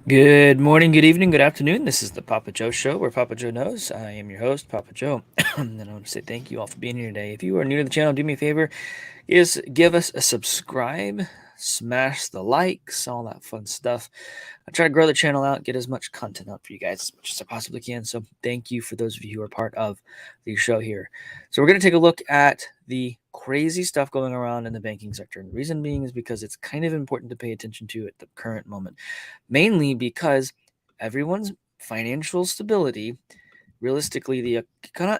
Good morning, good evening, good afternoon. This is the Papa Joe Show, where Papa Joe knows. I am your host, Papa Joe. And I want to say thank you all for being here today. If you are new to the channel, do me a favor, is give us a subscribe, smash the likes, all that fun stuff. I try to grow the channel out, get as much content out for you guys as much as I possibly can. So thank you for those of you who are part of the show here. So we're going to take a look at the crazy stuff going around in the banking sector. And the reason being is because it's kind of important to pay attention to at the current moment, mainly because everyone's financial stability, realistically, the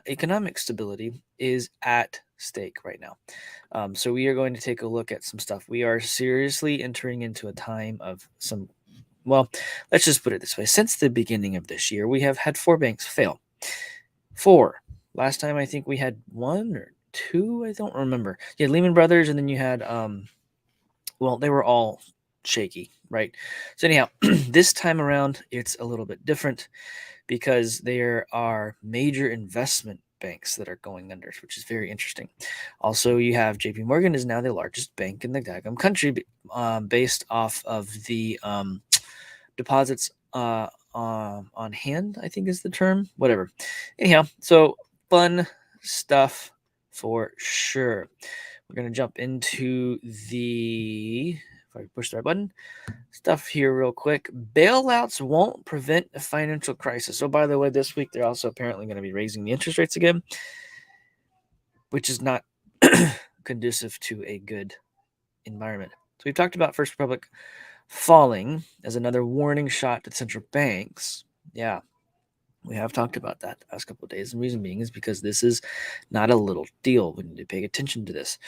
economic stability is at stake right now. So we are going to take a look at some stuff. We are seriously entering into a time of some, well, let's just put it this way. Since the beginning of this year, we have had 4 banks fail. 4. Last time I think we had 1 or 2, I don't remember. You had Lehman Brothers, and then you had, well, they were all shaky, right? So anyhow, this time around, it's a little bit different because there are major investment banks that are going under, which is very interesting. Also, you have JP Morgan is now the largest bank in the daggum country, based off of the deposits on hand, I think is the term. Whatever. Anyhow, so fun stuff for sure. We're going to jump into the, if I push the right button, stuff here real quick. Bailouts won't prevent a financial crisis. So, by the way, this week they're also apparently going to be raising the interest rates again, which is not conducive to a good environment. So, we've talked about First Republic falling as another warning shot to central banks. Yeah, we have talked about that the past couple of days. And the reason being is because this is not a little deal. We need to pay attention to this.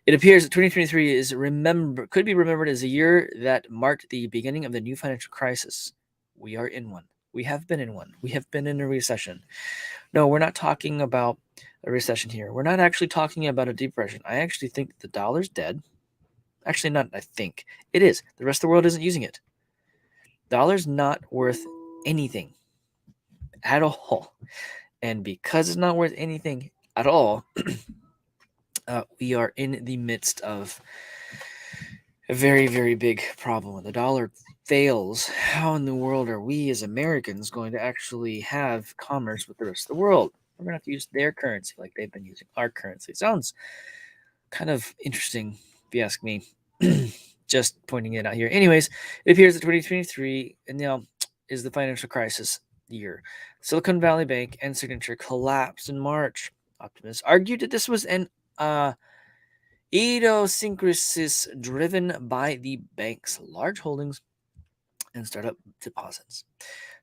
It appears that 2023 could be remembered as a year that marked the beginning of the new financial crisis. We are in one. We have been in one. We have been in a recession. No, we're not talking about a recession here. We're not actually talking about a depression. I actually think the dollar's dead. Actually, not I think. It is. The rest of the world isn't using it. Dollar's not worth anything at all. And because it's not worth anything at all, we are in the midst of a very, very big problem. When the dollar fails, how in the world are we as Americans going to actually have commerce with the rest of the world? We're going to have to use their currency like they've been using our currency. It sounds kind of interesting, if you ask me. Just pointing it out here. Anyways, it appears that 2023 and now is the financial crisis year. Silicon Valley Bank and Signature collapsed in March. Optimists argued that this was an idiosyncrasis driven by the bank's large holdings and startup deposits.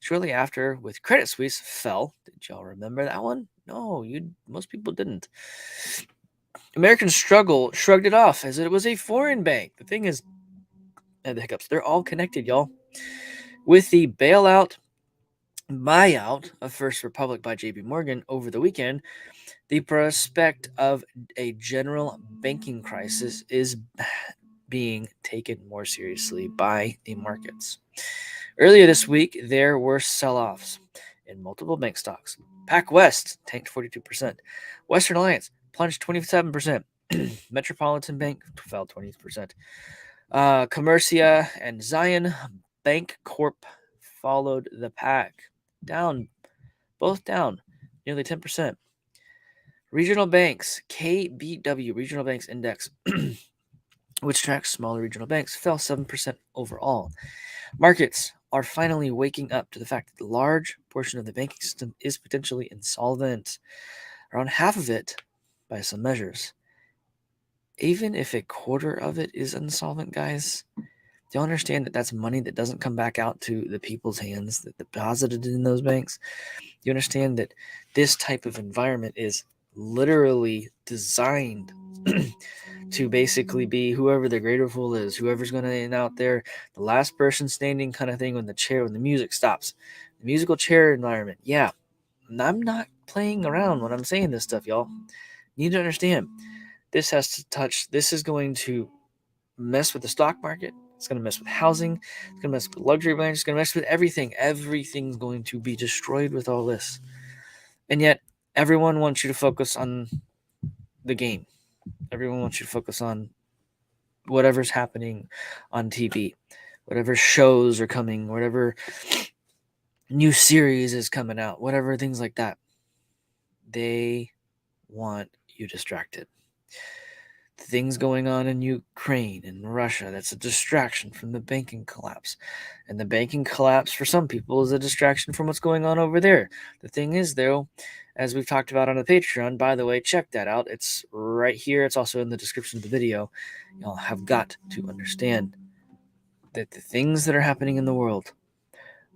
Shortly after, with Credit Suisse fell. Did y'all remember that one? No, most people didn't. Americans shrugged it off as it was a foreign bank. The thing is, the hiccups, they're all connected, y'all. With the buyout of First Republic by JP Morgan over the weekend, the prospect of a general banking crisis is being taken more seriously by the markets. Earlier this week, there were sell-offs in multiple bank stocks. PacWest tanked 42%. Western Alliance plunged 27%. Metropolitan Bank fell 20%. Commercia and Zion Bank Corp followed the pack, both down nearly 10%. Regional banks, KBW, Regional Banks Index, which tracks smaller regional banks, fell 7% overall. Markets are finally waking up to the fact that a large portion of the banking system is potentially insolvent, around half of it by some measures. Even if a quarter of it is insolvent, guys, do you understand that that's money that doesn't come back out to the people's hands that deposited in those banks? You understand that this type of environment is literally designed to basically be whoever the greater fool is, whoever's going to end out there, the last person standing kind of thing when the music stops. The musical chair environment. Yeah, I'm not playing around when I'm saying this stuff, y'all. You need to understand. This is going to mess with the stock market. It's going to mess with housing. It's going to mess with luxury brands. It's going to mess with everything. Everything's going to be destroyed with all this. And yet, everyone wants you to focus on the game. Everyone wants you to focus on whatever's happening on TV. whatever shows are coming, whatever new series is coming out, whatever things like that. They want you distracted. Things going on in Ukraine and Russia, that's a distraction from the banking collapse. And the banking collapse for some people is a distraction from what's going on over there. The thing is, though, as we've talked about on the Patreon, by the way, check that out. It's right here. It's also in the description of the video. Y'all have got to understand that the things that are happening in the world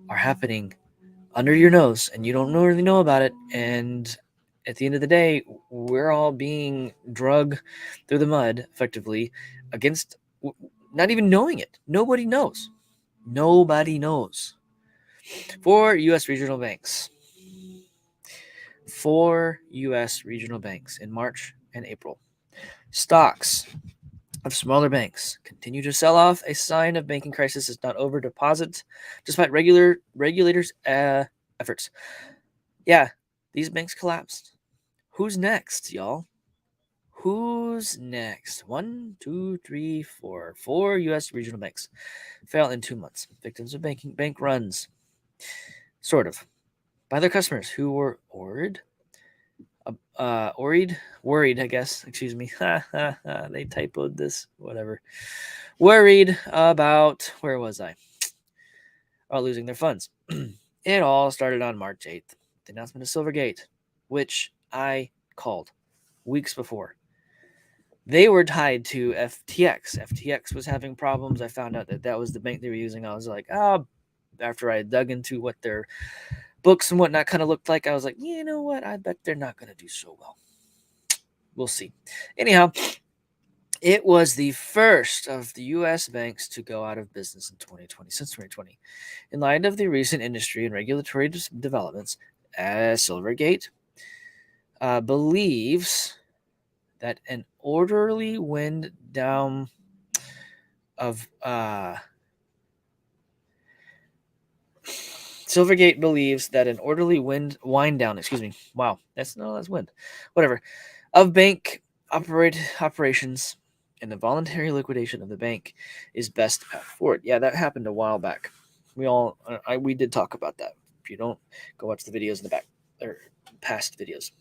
are happening under your nose and you don't really know about it. And at the end of the day, we're all being drug through the mud effectively against not even knowing it. Nobody knows. Nobody knows. 4 U.S. regional banks. 4 U.S. regional banks in March and April. Stocks of smaller banks continue to sell off, a sign of banking crisis is not over. Deposits, despite regulators' efforts. Yeah, these banks collapsed. Who's next, y'all? Who's next? 1, 2, 3, 4. 4 U.S. regional banks fail in 2 months. Victims of bank runs, sort of, by their customers who were worried, I guess. Excuse me. They typoed this. Whatever. Worried about, where was I? About losing their funds. It all started on March 8th, the announcement of Silvergate, which I called weeks before. They were tied to FTX. FTX was having problems. I found out that that was the bank they were using. I was like, after I dug into what their books and whatnot kind of looked like, I was like, you know what? I bet they're not going to do so well. We'll see. Anyhow, it was the first of the U.S. banks to go out of business in 2020, since 2020. In light of the recent industry and regulatory developments, Silvergate believes that an orderly wind down of Silvergate believes that an orderly wind down, wow, that's wind, whatever, of bank operations and the voluntary liquidation of the bank is best path forward. Yeah, that happened a while back. We did talk about that. If you don't, go watch the videos in the back or past videos.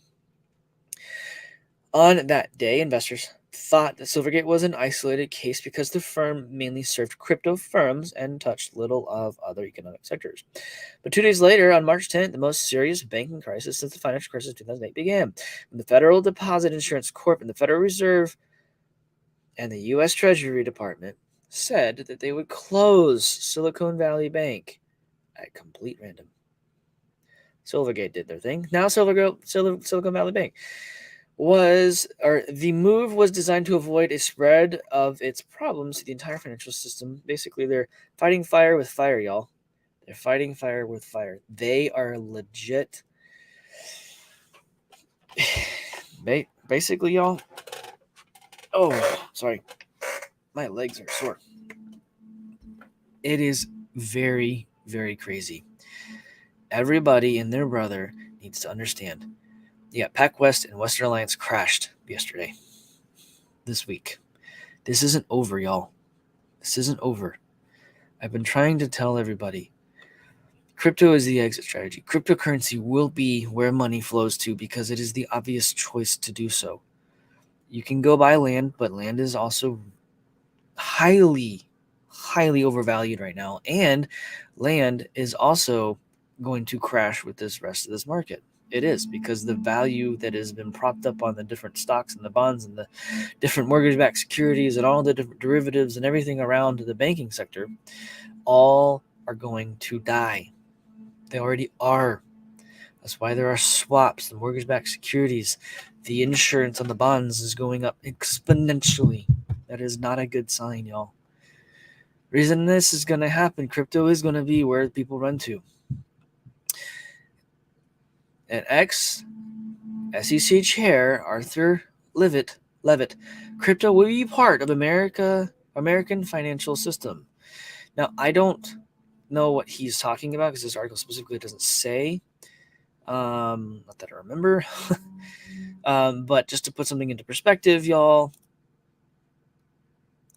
On that day, investors thought that Silvergate was an isolated case because the firm mainly served crypto firms and touched little of other economic sectors. But 2 days later, on March 10th, the most serious banking crisis since the financial crisis of 2008 began, when the Federal Deposit Insurance Corp and the Federal Reserve and the U.S. Treasury Department said that they would close Silicon Valley Bank at complete random. Silvergate did their thing. Now Silicon Valley Bank the move was designed to avoid a spread of its problems to the entire financial system. Basically, they're fighting fire with fire, y'all. They're fighting fire with fire. They are legit. Basically, y'all. Oh, sorry. My legs are sore. It is very, very crazy. Everybody and their brother needs to understand. Yeah, PacWest and Western Alliance crashed yesterday. This week. This isn't over, y'all. This isn't over. I've been trying to tell everybody. Crypto is the exit strategy. Cryptocurrency will be where money flows to because it is the obvious choice to do so. You can go buy land, but land is also highly, highly overvalued right now. And land is also going to crash with this rest of this market. It is, because the value that has been propped up on the different stocks and the bonds and the different mortgage-backed securities and all the different derivatives and everything around the banking sector all are going to die. They already are. That's why there are swaps, the mortgage-backed securities, the insurance on the bonds is going up exponentially. That is not a good sign, y'all. Reason this is going to happen, crypto is going to be where people run to. At SEC Chair Arthur Levitt, crypto will be part of American financial system. Now, I don't know what he's talking about because this article specifically doesn't say. Not that I remember. But just to put something into perspective, y'all,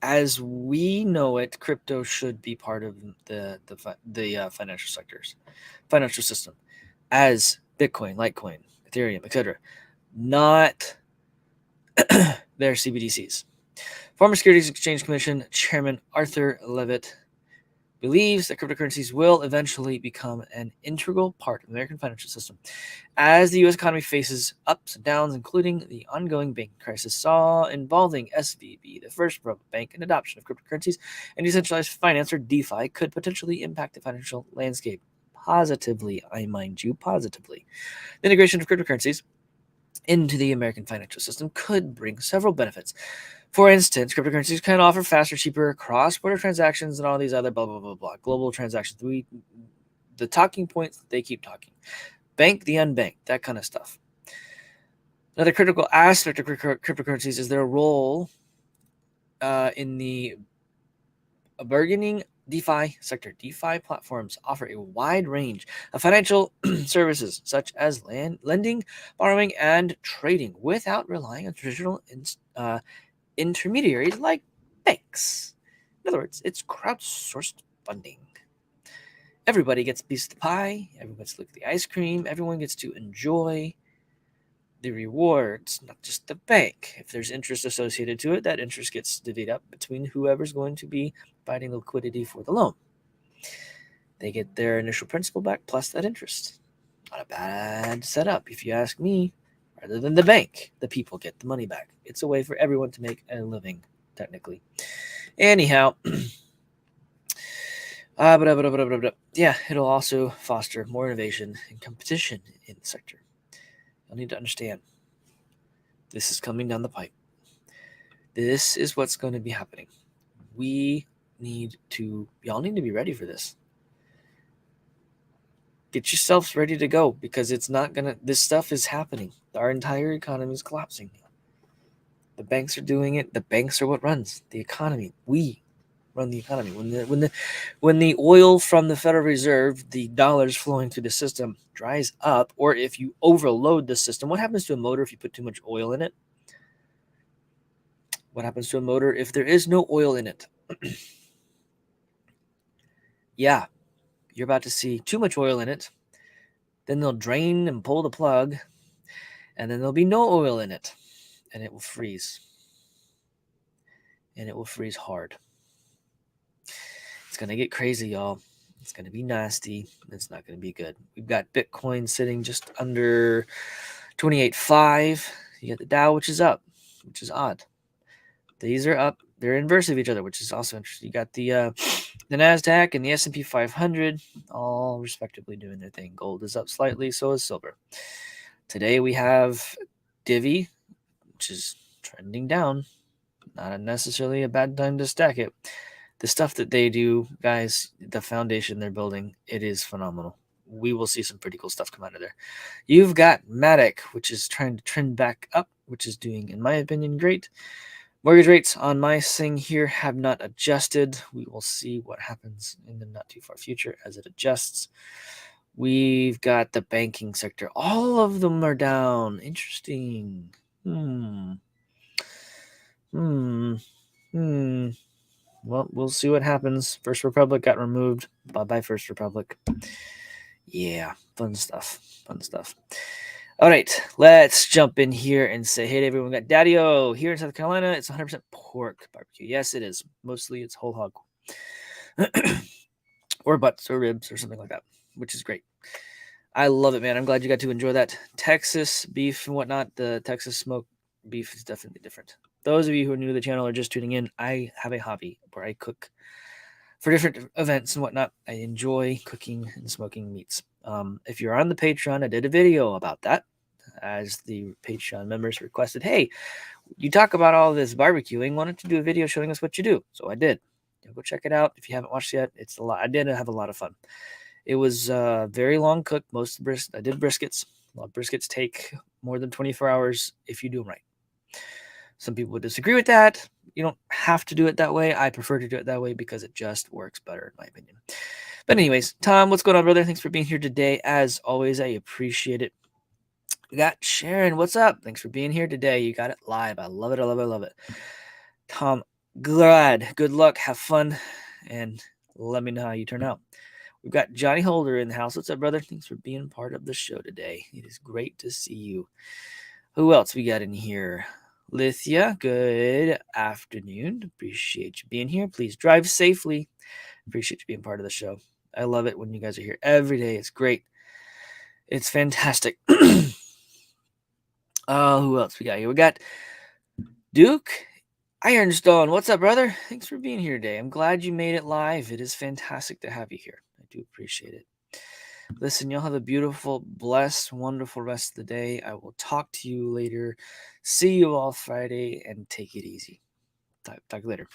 as we know it, crypto should be part of the financial system, as Bitcoin, Litecoin, Ethereum, etc. Not their CBDCs. Former Securities Exchange Commission Chairman Arthur Levitt believes that cryptocurrencies will eventually become an integral part of the American financial system. As the U.S. economy faces ups and downs, including the ongoing banking crisis saw involving SVB, the first public bank, and adoption of cryptocurrencies and decentralized finance, or DeFi, could potentially impact the financial landscape positively. I mind you, positively. The integration of cryptocurrencies into the American financial system could bring several benefits. For instance, cryptocurrencies can offer faster, cheaper cross-border transactions and all these other blah blah blah blah global transactions. The talking points they keep talking. Bank the unbanked, that kind of stuff. Another critical aspect of cryptocurrencies is their role in the burgeoning DeFi sector. DeFi platforms offer a wide range of financial services, such as lending, borrowing, and trading, without relying on traditional intermediaries like banks. In other words, it's crowdsourced funding. Everybody gets a piece of the pie, everyone gets to look at the ice cream, everyone gets to enjoy the rewards, not just the bank. If there's interest associated to it, that interest gets divvied up between whoever's going to be providing the liquidity for the loan. They get their initial principal back plus that interest. Not a bad setup, if you ask me. Rather than the bank, the people get the money back. It's a way for everyone to make a living, technically. Anyhow, yeah, it'll also foster more innovation and competition in the sector. You'll need to understand this is coming down the pipe. This is what's going to be happening. Y'all need to be ready for this. Get yourselves ready to go, because this stuff is happening. Our entire economy is collapsing. The banks are doing it. The banks are what runs the economy. We run the economy. When the oil from the Federal Reserve, the dollars flowing through the system, dries up, or if you overload the system, what happens to a motor if you put too much oil in it? What happens to a motor if there is no oil in it? Yeah, you're about to see too much oil in it. Then they'll drain and pull the plug, and then there'll be no oil in it, and it will freeze. And it will freeze hard. It's going to get crazy, y'all. It's going to be nasty. It's not going to be good. We've got Bitcoin sitting just under 28.5. You got the Dow, which is up, which is odd. These are up. They're inverse of each other, which is also interesting. You got the NASDAQ and the S&P 500 all respectively doing their thing. Gold is up slightly, so is silver. Today we have Divi, which is trending down. Not necessarily a bad time to stack it. The stuff that they do, guys, the foundation they're building, it is phenomenal. We will see some pretty cool stuff come out of there. You've got Matic, which is trying to trend back up, which is doing, in my opinion, great. Mortgage rates on my thing here have not adjusted. We will see what happens in the not too far future as it adjusts. We've got the banking sector. All of them are down. Interesting. Well, we'll see what happens. First Republic got removed. Bye-bye, First Republic. Yeah, fun stuff. All right, let's jump in here and say, hey, everyone. We got Daddy-O here in South Carolina. It's 100% pork barbecue. Yes, it is. Mostly it's whole hog. Or butts or ribs or something like that, which is great. I love it, man. I'm glad you got to enjoy that. Texas beef and whatnot. The Texas smoked beef is definitely different. Those of you who are new to the channel or just tuning in, I have a hobby where I cook for different events and whatnot. I enjoy cooking and smoking meats. If you're on the Patreon, I did a video about that, as the Patreon members requested. Hey, you talk about all this barbecuing. Why don't you do a video showing us what you do? So I did. Go check it out if you haven't watched it yet. It's a lot. I did have a lot of fun. It was very long cook. I did briskets. A lot of briskets take more than 24 hours if you do them right. Some people would disagree with that. You don't have to do it that way. I prefer to do it that way because it just works better, in my opinion. But anyways, Tom, what's going on, brother? Thanks for being here today. As always, I appreciate it. We got Sharon. What's up? Thanks for being here today. You got it live. I love it. Tom, glad. Good luck. Have fun. And let me know how you turn out. We've got Johnny Holder in the house. What's up, brother? Thanks for being part of the show today. It is great to see you. Who else we got in here? Lithia, good afternoon. Appreciate you being here. Please drive safely. Appreciate you being part of the show. I love it when you guys are here every day. It's great. It's fantastic. Oh, who else we got here? We got Duke Ironstone. What's up, brother? Thanks for being here today. I'm glad you made it live. It is fantastic to have you here. I do appreciate it. Listen, y'all have a beautiful, blessed, wonderful rest of the day. I will talk to you later. See you all Friday and take it easy. Talk later.